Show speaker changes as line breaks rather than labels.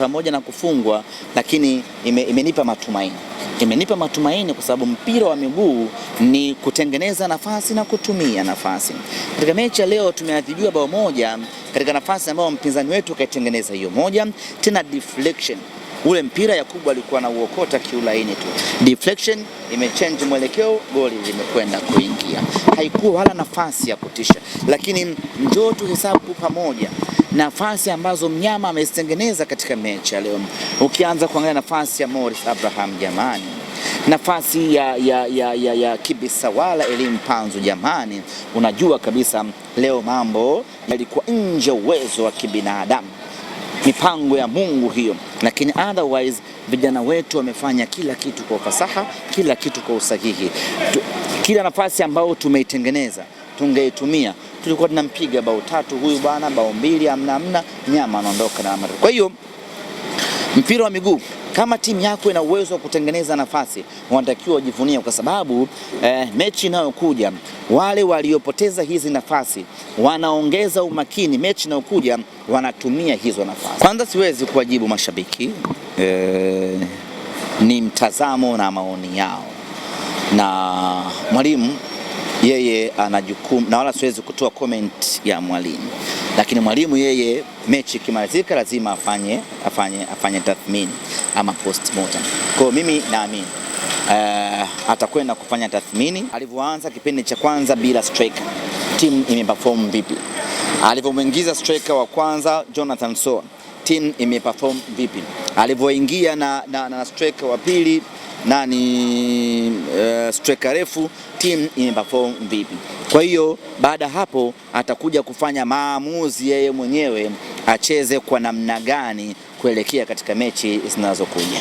pamoja na kufungwa, lakini imenipa matumaini. Imenipa matumaini kwa sababu mpira wa miguu ni kutengeneza nafasi na kutumia nafasi. Katika mechi ya leo tumeadhibiwa bao moja katika nafasi ambayo mpinzani wetu kaitengeneza hiyo moja, tena deflection. Ule mpira Yakubu alikuwa na uokota kiulaini tu. Deflection imechange mwelekeo, goli limekwenda kuingia. Haikuwa wala nafasi ya kutisha. Lakini njoo tuhesabu pamoja nafasi ambazo mnyama amezitengeneza katika mechi ya leo. Ukianza kuangalia nafasi ya Morris Abraham jamani, nafasi ya Kibisawala Elim Panzu jamani, unajua kabisa leo mambo yalikuwa nje uwezo wa kibinadamu, mipango ya Mungu hiyo. Lakini otherwise vijana wetu wamefanya kila kitu kwa ufasaha, kila kitu kwa usahihi. Kila nafasi ambayo tumeitengeneza tungeitumia, tulikuwa tunampiga bao 3 huyu bwana, bao 2 amna nyama anaondoka na amara. Kwa hiyo mpira wa miguu, kama timu yako ina uwezo wa kutengeneza nafasi, wanatakiwa wajivunie, kwa sababu mechi inayokuja wale waliopoteza hizi nafasi wanaongeza umakini. Mechi inayokuja wanatumia hizo nafasi. Kwanza siwezi kuwajibu mashabiki, ni mtazamo na maoni yao, na mwalimu yeye ana jukumu, na wala siwezi kutoa comment ya mwalimu, lakini mwalimu yeye mechi ikimalizika lazima afanye tathmini ama postmortem. Kwa mimi naamini atakwenda kufanya tathmini. Alivyoanza kipindi cha kwanza bila striker, timu imeperform vipi? Alivyomuingiza striker wa kwanza Jonathan Soa, timu imeperform vipi? Alivyoingia na striker wa pili striker refu, timu imeperform vipi? Kwa hiyo baada hapo atakuja kufanya maamuzi yeye mwenyewe, acheze kwa namna gani kuelekea katika mechi zinazokuja.